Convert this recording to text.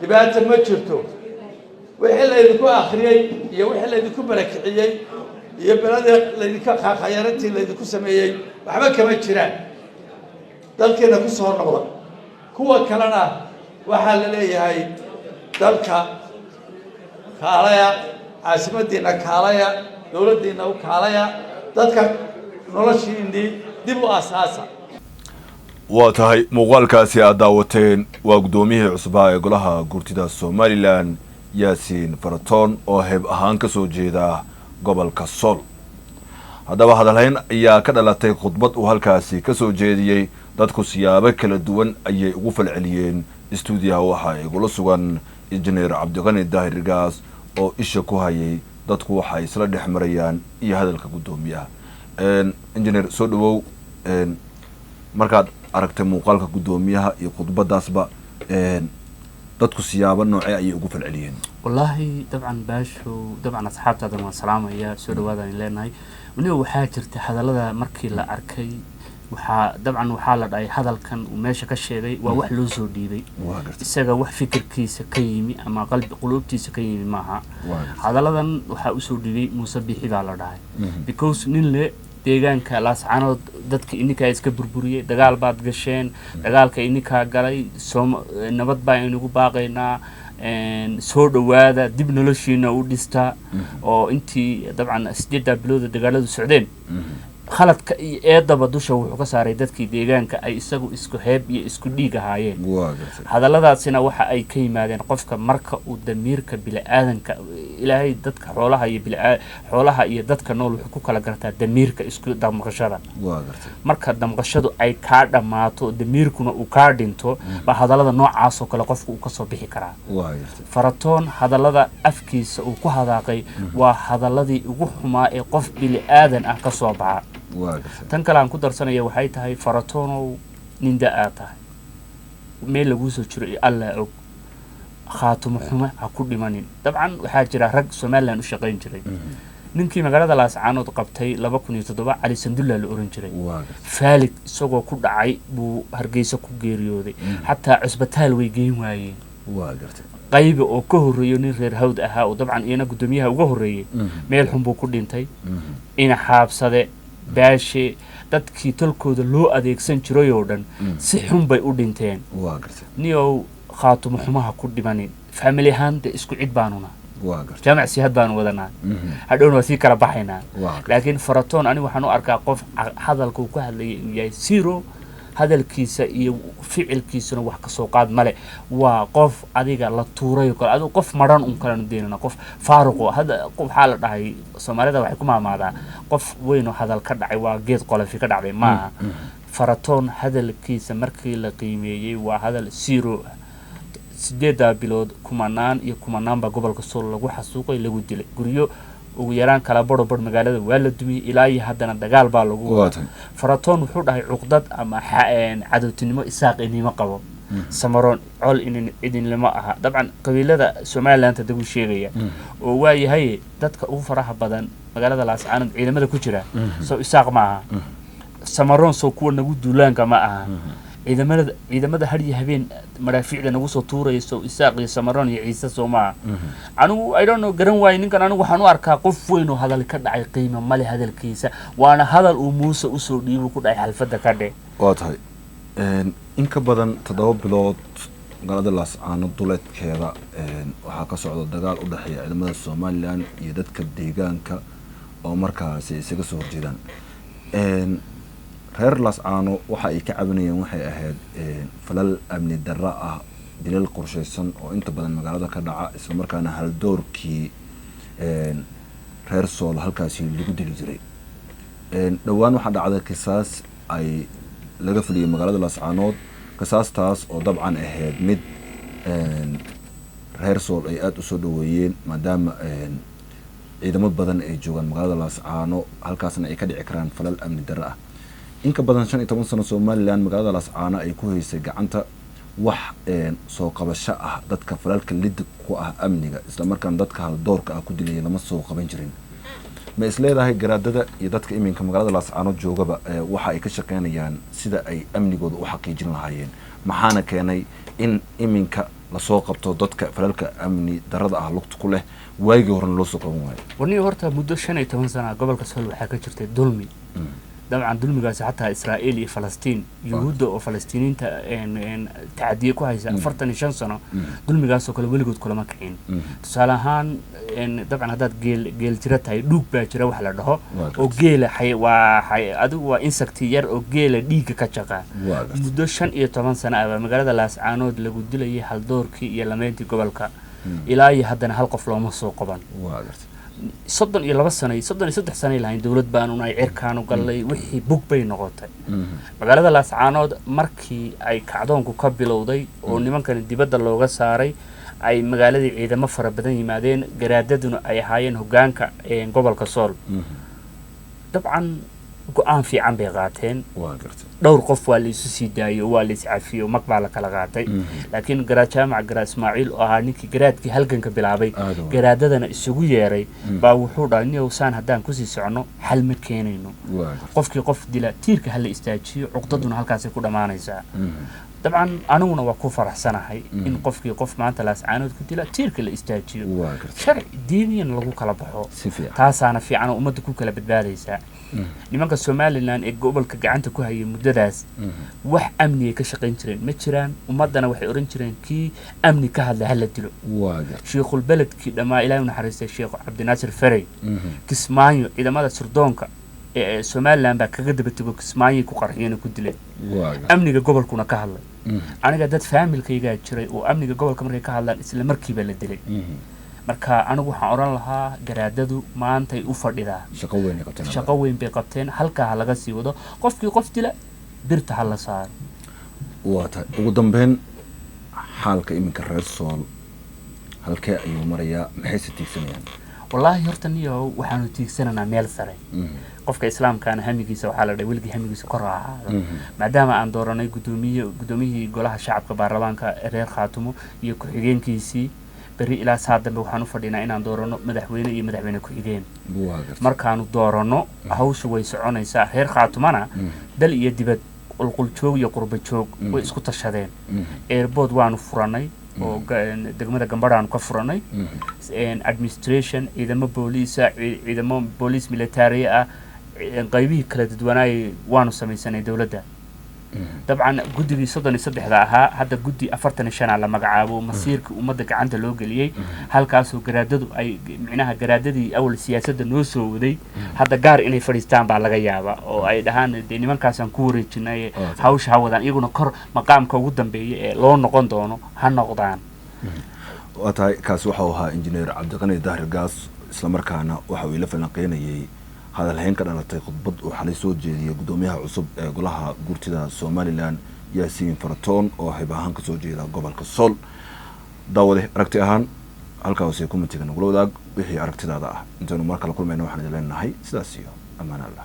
dhibaato ma jirto wixii la idinku akhriyay iyo wixii la idinku barakiciyay iyo balada la idinka khayaarantii la idinku sameeyay waxba kama jiraan dalkeena ku soo noqda kuwa kalena waxaa la leeyahay dalka kaalaya caasimaddiina kaalaya dowladdiina u kaalaya dadka noloshiinii dib u asaasa waa tahay muuqaalkaasi aad daawateen waa gudoomiyihii cusbaa ee golaha gurtida Somaliland Yaasiin Faratoon oo heeb ahaan ka soo jeeda gobolka Sool haddaba hadalhayn ayaa ka dhalatay khudbad uu halkaasi ka soo jeediyey dadku siyaabo kala duwan ayay ugu falceliyeen stuudiyaha waxa ay gula sugan injineer Cabdiqani Daahir Gaas oo isha ku hayay dadku waxa isla dhex marayaan iyo hadalka gudoomiyaha injineer soo dhawow markaad aragtay muuqaalka gudoomiyaha iyo khudbadaasba dadku siyaabo noocee ayay ugu falceliyeen wallahi dabcan baasho dabcan asxaabtaadan waan salaamaya soo dhawaadaan leenahay waliba waxaa jirta hadalada markii la arkay dabcan waxaa la dhahay hadalkan uu meesha ka sheegay waa wax loo soo dhiibay isaga wax fikirkiisa ka yimi ama qulubtiisa ka yimi maaha hadaladan waxaa u soo dhiibay Muuse Bixi baa la dhahay because nin le deegaanka laascaanood dadka ininka iska burburiyay dagaal baad gasheen dagaalka ininka galay nabad baa inagu baaqaynaa soo dhawaada dib noloshiina u dhista oo intii dabcan 8 bilood dagaaladu socdeen khaladka iyo eedaba dusha wuxuu ka saaray dadkii deegaanka ay isagu isku heeb iyo isku dhiig ahaayeen hadalladaasina waxa ay ka yimaadeen qofka marka uu damiirka bilaadanka ilaahay dadka xoolaha iyo dadka nool wuxuu ku kala gartaa damiirka isku damqashada marka damqashadu ay ka dhamaato damiirkuna uu ka dhinto ba hadallada noocaas oo kale qofku uu ka soo bixi karaa Faratoon hadallada afkiisa uu ku hadaaqay waa hadalladii ugu xumaa ee qof bilaadan ah ka soo baxa tan kale aan ku darsanaya waxay tahay Faratoonow ninda aad tahay meel lagu soo jiro alla og khaatimo xumo ha ku dhimanin dabcan waxaa jira rag Somaliland u shaqeyn jiray ninkii magaalada Laascaanood qabtay 2007 Ali Sandulla la oran jiray faalid isagoo ku dhacay buu Hargeysa ku geeriyooday hatta cusbitaal way geyn waayeen qayb oo ka horeeyo nin reer hawd ahaa oo dabcan iyana gudoomiyaha uga horeeyay meel xun buu ku dhintay in xaabsade baashe dadkii tolkooda loo adeegsan jiray oo dhan si xun bay u dhinteen niyow khaatimo xumaha ku dhimanin family ahaan isku cid baanuna جامع سيهاد بان ودنا هادون وسي كلا بحينا لكن فراتون أنا وحنو أركا قف هذا الكوكو هذا اللي يصيروا هذا الكيس فعل كيس نوح كسوقات ملء وقف أديك الله توري يقول هذا قف مران أمكان نديننا قف فارقه هذا قف حالة هاي سمارة ده وحكمها ماذا قف وينه هذا الكدع وجيت قال في كدع ما فراتون هذا الكيس مركي لقيمي وهذا السيرو سديدا بلود كمانان يكمانان بقبل كسول لو حسوقي لو ديل غريو ugu yaraan kala baro magaalada waa la dumiyay ilaa iyo hadana dagaal baa lagu waday Faratoon wuxuu dhahay cuqdad ama cadowtinimo isaaqinimo qabo samaroon col idin lama aha dabcan qabiilada Somaliland dadku sheegaya oo waayahay dadka ugu faraha badan magaalada Laascaanood ciidamada ku jira soo isaaq ma aha samaroon soo kuwa nagu duulaanka ma aha ciidamada hadiya habeen maraafiicda nagu soo tuurayso isaaq iyo samaroon iyo ciise Soomaa anigu I don't know garan waay ninkan anigu waxaan u arkaa qof weyn oo hadal ka dhacay qiimo male hadalkiisa waana hadal uu Muuse u soo dhiibo ku dhacay xalfada ka dheh waa tahay in ka badan 7 bilood magaalada Laascaanood duleedkeeda waxa ka socda dagaal u dhaxeeya ciidamada Somaliland iyo dadka deegaanka oo markaas isaga soo horjeedaan reer Laascaano waxa ay ka cabanayeen waxay ahayd falal amni darro ah dilal qorsheysan oo inta badan magaalada ka dhaca isla markaana hal doorkii reer Sool halkaasi lagu dili jiray dhawaan waxa dhacday qisaas ay laga fuliyay magaalada Laascaanood qisaastaas oo dabcan ahayd mid reer Sool ay aad u soo dhaweeyeen maadaama ciidamo badan ay joogan magaalada Laascaano halkaasna ay ka dhici karaan falal amni darro ah in ka badan 15 sano Somaliland magaalada Laascaano ay ku haysay gacanta wax soo qabasho ah dadka falalka lid ku ah amniga isla markaan dadka hal doorka ah ku dilay lama soo qaban jirin ma isleedahay garaadada iyo dadka iminka magaalada Laascaano joogaba waxa ay ka shaqeynayaan sida ay amnigooda u xaqiijin lahaayeen maxaana keenay in iminka lasoo qabto dadka falalka amni darada ah lugta ku leh waagii horena loo soo qaban waayo warniyo horta muddo 15 sano gobolka Sool waxaa ka jirtay dulmi dabcan dulmigaasi xataa Israa'iil iyo Falastiin yuhuudda oo Falastiiniinta tacadiye ku haysa 45 sano dulmigaas oo kale weligood kulama kicin tusaale ahaan dabcan haddaad geel jira tahay dhuug baa jira wax la dhaho oo geela adigu waa insect yar oo geela dhiigga ka jaqa muddo 15 sano ah magaalada Laascaanood lagu dilayay hal doorkii iyo lameyntii gobolka ilaa iyo haddana hal qof looma soo qaban صدق إلى بس سنة صدق يصدق سنة لهين دولة بانون أي عركانو قال لي وحي بوك بين نقطة مقالة الأسعانود مركي أي كعدون كقبلوا ضي ونمان كان دبدل اللغة ساري أي مقالة إذا ما فرق بدن يمادين جراددون أي حاين هجان قبل كسول طبعا قام في عم بيغاتين دور قف واللي سيداي واللي سعفيه ومقبل كلاغاتي لكن جراجة مع جرا إسماعيل وهانيك جراد كي هلكن كبلعبي جرادنا السوق ياري باوحودا إني وسان هدان كوسي سعنو حل مكانينه قف دلا تيرك هل استاجي عقدتنا هالكاسي كودا ما نيسا طبعا أنا وكو فرح سنة هاي إن قف ما أنت لاسعانود كنت لا تيرك الاستاجي شرع دينيا لغو كلا بحو تاسانا في عنا أمدكو كلا بدباليسا nimanka Somaliland ee gobolka gacanta ku hayay muddadaas wax amni ka shaqeyn jireen ma jiraan ummadana waxay oran jireen kii amni ka hadla hal dilo sheekul beledkii dhamaa Ilaahay naxariistay Sheekh Cabdinaasir Faray Kismaayo ciidamada surdoonka ee Somaliland baa kaga dabatigo Kismaayo ku qarxiyeen ku dileen amniga gobolkuna ka hadlay aniga dad familkayga jiray oo amniga gobolka markay ka hadlaan isla markiiba la dilay marka anigu waxaan oran lahaa garaadadu maantay u fadhidaa shaqo weyn bay qabteen halka laga sii wado qofkii qof dila birta hal la saar waata ugu dambeyn xaalka iminka reer Sool halkee ayuu marayaa maxay tiigsanayaan wallahi horta niyo waxaanu tiigsananaa meel sare qofka islaamkaana hamigiisa waxa la dhahay wilgi hamigiisa kor ahaado maadaama aan dooranay gudoomiyihii golaha shacabka baarlamaanka reer Khaatumo iyo ku-xigeenkiisii bari ilaa saadambe waxaan u fadhinaa inaan doorano madaxweyne iyo madaxweyne ku-xigeen markaanu doorano hawsha way soconaysaa reer Khaatumana dal iyo dibad qulqul joog iyo qurba joog way isku tashadeen airport waanu furanay oo degmada Gambadhaan ka furanay administration ciidamo booliis military ah qaybihii kala dadwanaay waanu samaysanay dawladda طبعا جودي صدني صدح ذاها هذا جودي أفرتني شان على مجعبه مصير ومدة عنده لوجليه هالكاسو جراددو أي معناها جراددي أول سياسة النوسو ودي هذا جار إني فريستان بالغيابة أو أي دهان ديني من كاسن كوري جناي هاوش هاودان يقولون كر مقام كودن بي لون نقندونه هالنقدان وتاي كاسو حوها إنجنير عبد الغني دهر الجاس إسلام ركانا وحوي لفلنقيني هذا الحين كان على خطبة وحلي سوجي قدوميها عصب قلها قرتدا سوماليلاند ياسين فرطون oo haybahan ka soo jeeda gobolka Sool daawade aragti ahaan halkaas ay ku matigan gulowdaag wixii aragtidaada ah intaanu markale kulmayno waxaan idin leenahay sidaas iyo amaan Allah